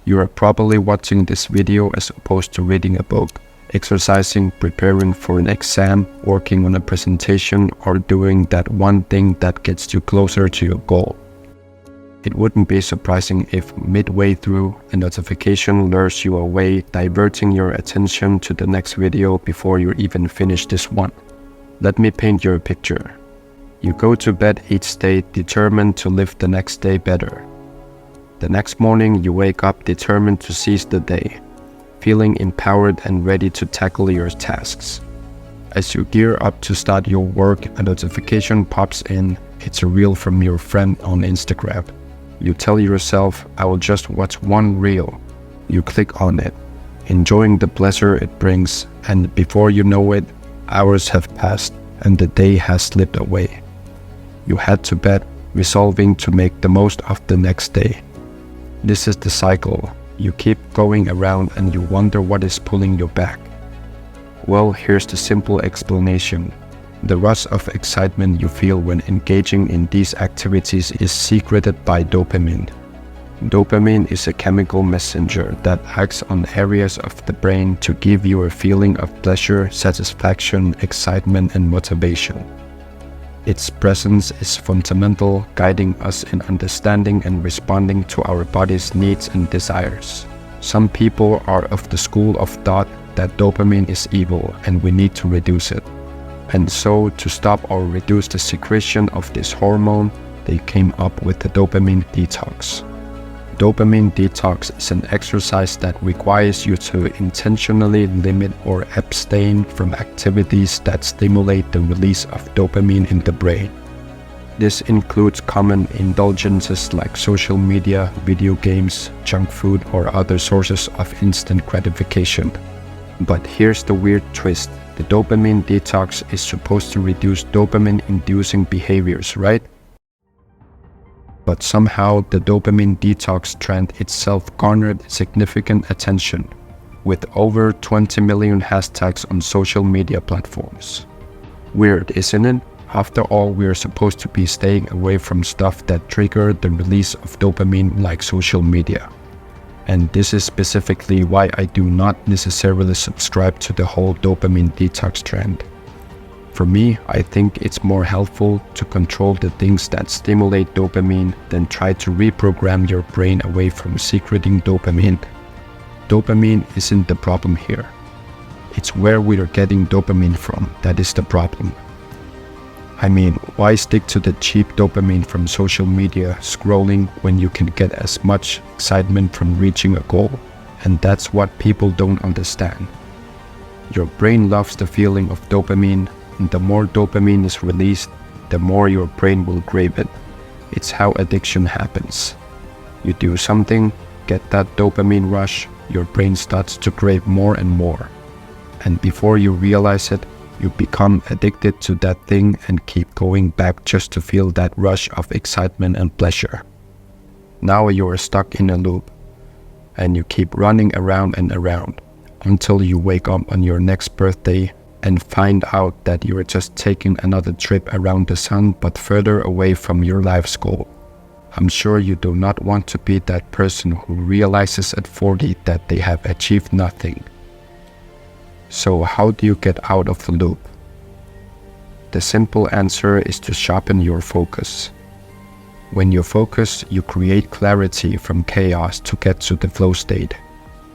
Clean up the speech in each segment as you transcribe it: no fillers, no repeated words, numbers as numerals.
You are probably watching this video as opposed to reading a book, exercising, preparing for an exam, working on a presentation, or doing that one thing that gets you closer to your goal. It wouldn't be surprising if midway through a notification lures you away, diverting your attention to the next video before you even finish this one. Let me paint you a picture. You go to bed each day determined to live the next day better. The next morning you wake up determined to seize the day, feeling empowered and ready to tackle your tasks. As you gear up to start your work, a notification pops in. It's a reel from your friend on Instagram. You tell yourself, I will just watch one reel. You click on it, enjoying the pleasure it brings, and before you know it, hours have passed and the day has slipped away. You head to bed, resolving to make the most of the next day. This is the cycle. You keep going around and you wonder what is pulling you back. Well, here's the simple explanation. The rush of excitement you feel when engaging in these activities is secreted by dopamine. Dopamine is a chemical messenger that acts on areas of the brain to give you a feeling of pleasure, satisfaction, excitement, and motivation. Its presence is fundamental, guiding us in understanding and responding to our body's needs and desires. Some people are of the school of thought that dopamine is evil and we need to reduce it. And so, to stop or reduce the secretion of this hormone, they came up with the dopamine detox. Dopamine detox is an exercise that requires you to intentionally limit or abstain from activities that stimulate the release of dopamine in the brain. This includes common indulgences like social media, video games, junk food, or other sources of instant gratification. But here's the weird twist. The dopamine detox is supposed to reduce dopamine-inducing behaviors, right? But somehow the dopamine detox trend itself garnered significant attention, with over 20 million hashtags on social media platforms. Weird, isn't it? After all, we are supposed to be staying away from stuff that trigger the release of dopamine like social media. And this is specifically why I do not necessarily subscribe to the whole dopamine detox trend. For me, I think it's more helpful to control the things that stimulate dopamine than try to reprogram your brain away from secreting dopamine. Dopamine isn't the problem here. It's where we are getting dopamine from that is the problem. I mean, why stick to the cheap dopamine from social media scrolling when you can get as much excitement from reaching a goal? And that's what people don't understand. Your brain loves the feeling of dopamine, and the more dopamine is released, the more your brain will crave it. It's how addiction happens. You do something, get that dopamine rush, your brain starts to crave more and more. And before you realize it, you become addicted to that thing and keep going back just to feel that rush of excitement and pleasure. Now you are stuck in a loop, and you keep running around and around until you wake up on your next birthday and find out that you are just taking another trip around the sun but further away from your life's goal. I'm sure you do not want to be that person who realizes at 40 that they have achieved nothing. So how do you get out of the loop? The simple answer is to sharpen your focus. When you focus, you create clarity from chaos to get to the flow state.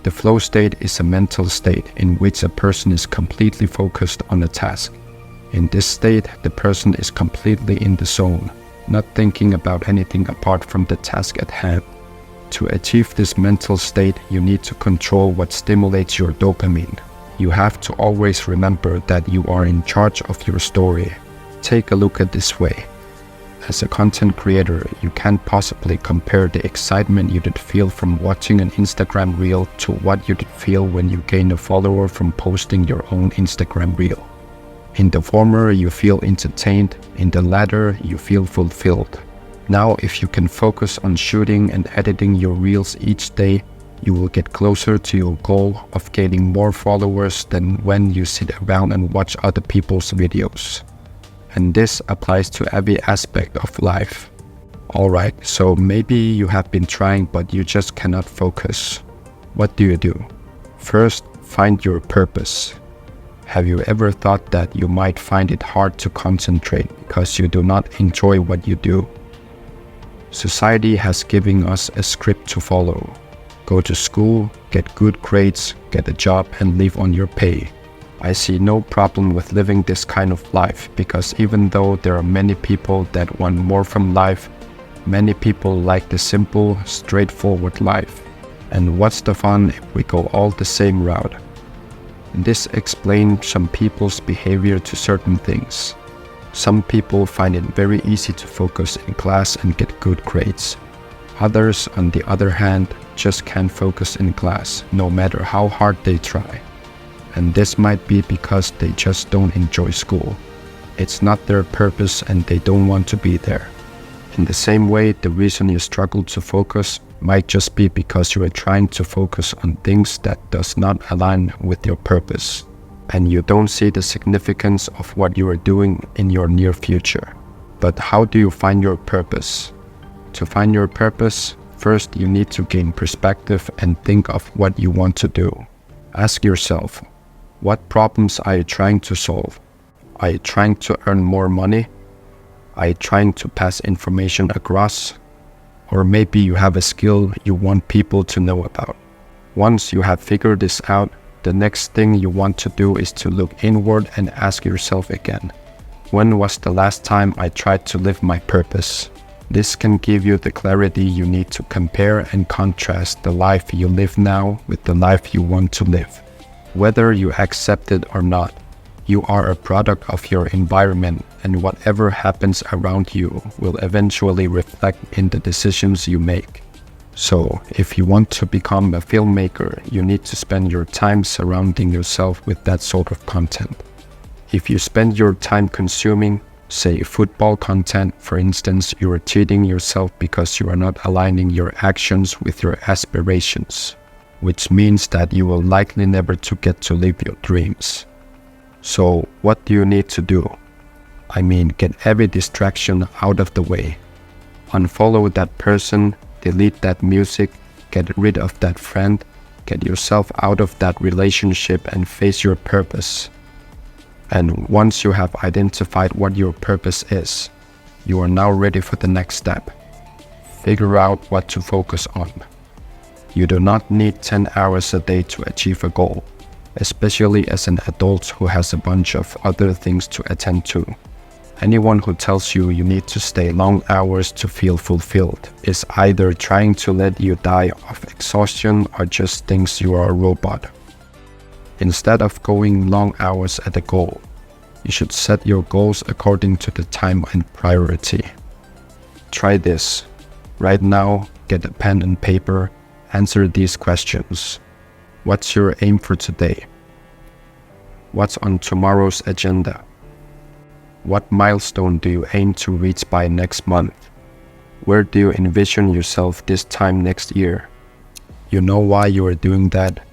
The flow state is a mental state in which a person is completely focused on a task. In this state, the person is completely in the zone, not thinking about anything apart from the task at hand. To achieve this mental state, you need to control what stimulates your dopamine. You have to always remember that you are in charge of your story. Take a look at this way. As a content creator, you can't possibly compare the excitement you did feel from watching an Instagram reel to what you did feel when you gain a follower from posting your own Instagram reel. In the former, you feel entertained. In the latter, you feel fulfilled. Now, if you can focus on shooting and editing your reels each day, you will get closer to your goal of gaining more followers than when you sit around and watch other people's videos. And this applies to every aspect of life. Alright, so maybe you have been trying but you just cannot focus. What do you do? First, find your purpose. Have you ever thought that you might find it hard to concentrate because you do not enjoy what you do? Society has given us a script to follow. Go to school, get good grades, get a job and live on your pay. I see no problem with living this kind of life because even though there are many people that want more from life, many people like the simple, straightforward life. And what's the fun if we go all the same route? This explains some people's behavior to certain things. Some people find it very easy to focus in class and get good grades. Others, on the other hand, just can't focus in class, no matter how hard they try. And this might be because they just don't enjoy school. It's not their purpose and they don't want to be there. In the same way, the reason you struggle to focus might just be because you are trying to focus on things that does not align with your purpose, and you don't see the significance of what you are doing in your near future. But how do you find your purpose? To find your purpose, first you need to gain perspective and think of what you want to do. Ask yourself, what problems are you trying to solve? Are you trying to earn more money? Are you trying to pass information across? Or maybe you have a skill you want people to know about. Once you have figured this out, the next thing you want to do is to look inward and ask yourself again, when was the last time I tried to live my purpose? This can give you the clarity you need to compare and contrast the life you live now with the life you want to live. Whether you accept it or not, you are a product of your environment, and whatever happens around you will eventually reflect in the decisions you make. So, if you want to become a filmmaker, you need to spend your time surrounding yourself with that sort of content. If you spend your time consuming, say, football content, for instance, you are cheating yourself because you are not aligning your actions with your aspirations, which means that you will likely never to get to live your dreams. So, what do you need to do? Get every distraction out of the way. Unfollow that person, delete that music, get rid of that friend, get yourself out of that relationship and face your purpose. And once you have identified what your purpose is, you are now ready for the next step. Figure out what to focus on. You do not need 10 hours a day to achieve a goal, especially as an adult who has a bunch of other things to attend to. Anyone who tells you you need to stay long hours to feel fulfilled is either trying to let you die of exhaustion or just thinks you are a robot. Instead of going long hours at a goal, you should set your goals according to the time and priority. Try this. Right now, get a pen and paper, answer these questions. What's your aim for today? What's on tomorrow's agenda? What milestone do you aim to reach by next month? Where do you envision yourself this time next year? You know why you are doing that?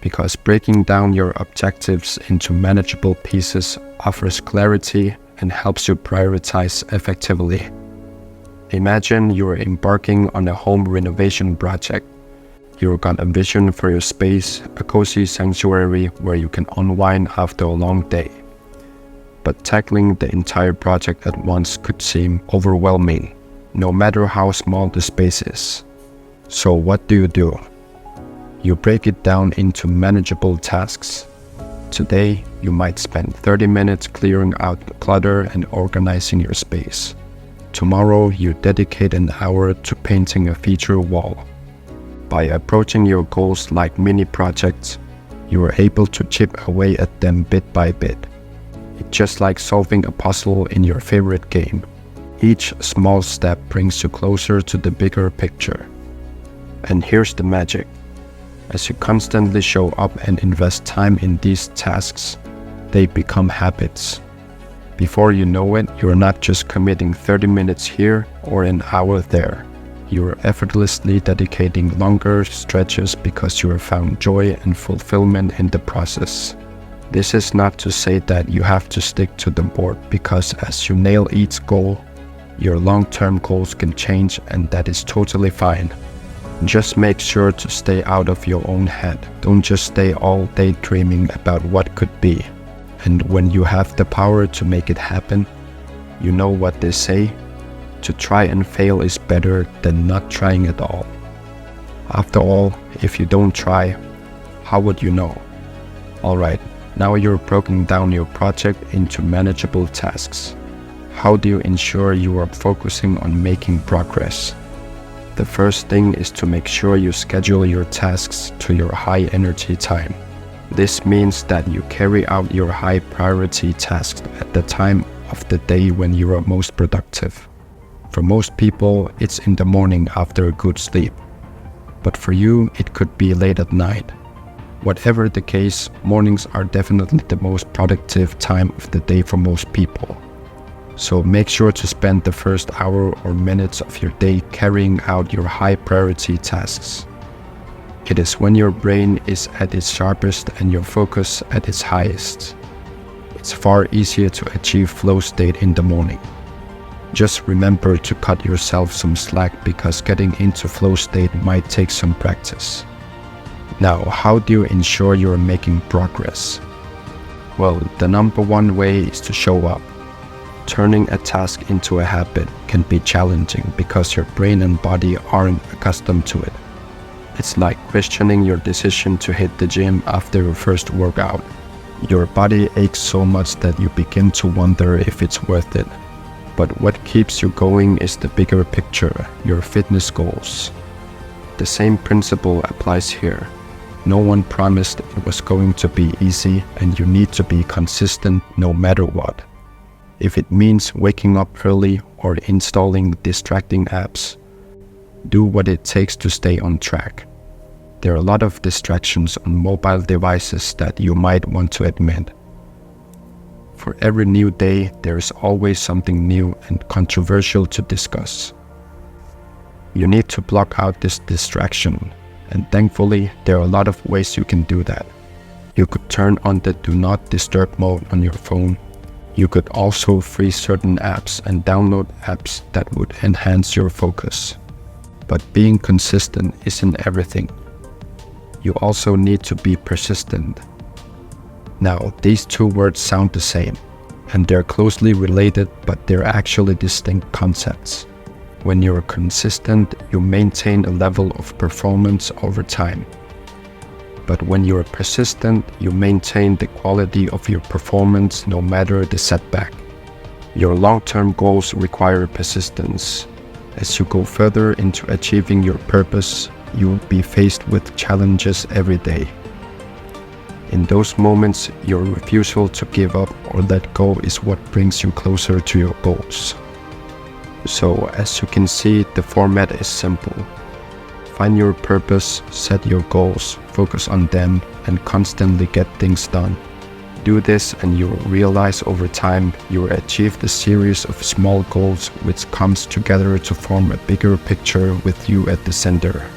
Because breaking down your objectives into manageable pieces offers clarity and helps you prioritize effectively. Imagine you are embarking on a home renovation project. You've got a vision for your space, a cozy sanctuary where you can unwind after a long day. But tackling the entire project at once could seem overwhelming, no matter how small the space is. So what do? You break it down into manageable tasks. Today, you might spend 30 minutes clearing out the clutter and organizing your space. Tomorrow, you dedicate an hour to painting a feature wall. By approaching your goals like mini projects, you are able to chip away at them bit by bit. It's just like solving a puzzle in your favorite game. Each small step brings you closer to the bigger picture. And here's the magic. As you constantly show up and invest time in these tasks, they become habits. Before you know it, you're not just committing 30 minutes here or an hour there. You are effortlessly dedicating longer stretches because you have found joy and fulfillment in the process. This is not to say that you have to stick to the board, because as you nail each goal, Your long-term goals can change, and that is totally fine. Just make sure to stay out of your own head. Don't just stay all day dreaming about what could be. And when you have the power to make it happen, you know what they say, to try and fail is better than not trying at all. After all, if you don't try, how would you know? Alright, now you're broken down your project into manageable tasks. How do you ensure you are focusing on making progress? The first thing is to make sure you schedule your tasks to your high energy time. This means that you carry out your high priority tasks at the time of the day when you are most productive. For most people, it's in the morning after a good sleep. But for you, it could be late at night. Whatever the case, mornings are definitely the most productive time of the day for most people. So make sure to spend the first hour or minutes of your day carrying out your high priority tasks. It is when your brain is at its sharpest and your focus at its highest. It's far easier to achieve flow state in the morning. Just remember to cut yourself some slack because getting into flow state might take some practice. Now, how do you ensure you are making progress? Well, the number one way is to show up. Turning a task into a habit can be challenging because your brain and body aren't accustomed to it. It's like questioning your decision to hit the gym after your first workout. Your body aches so much that you begin to wonder if it's worth it. But what keeps you going is the bigger picture, your fitness goals. The same principle applies here. No one promised it was going to be easy, and you need to be consistent no matter what. If it means waking up early or installing distracting apps, do what it takes to stay on track. There are a lot of distractions on mobile devices that you might want to admit. For every new day, there is always something new and controversial to discuss. You need to block out this distraction, and thankfully, there are a lot of ways you can do that. You could turn on the Do Not Disturb mode on your phone. You could also freeze certain apps and download apps that would enhance your focus. But being consistent isn't everything. You also need to be persistent. Now, these two words sound the same, and they're closely related, but they're actually distinct concepts. When you're consistent, you maintain a level of performance over time. But when you're persistent, you maintain the quality of your performance no matter the setback. Your long-term goals require persistence. As you go further into achieving your purpose, you will be faced with challenges every day. In those moments, your refusal to give up or let go is what brings you closer to your goals. So, as you can see, the format is simple. Find your purpose, set your goals, focus on them, and constantly get things done. Do this and you will realize over time you will achieve a series of small goals which comes together to form a bigger picture with you at the center.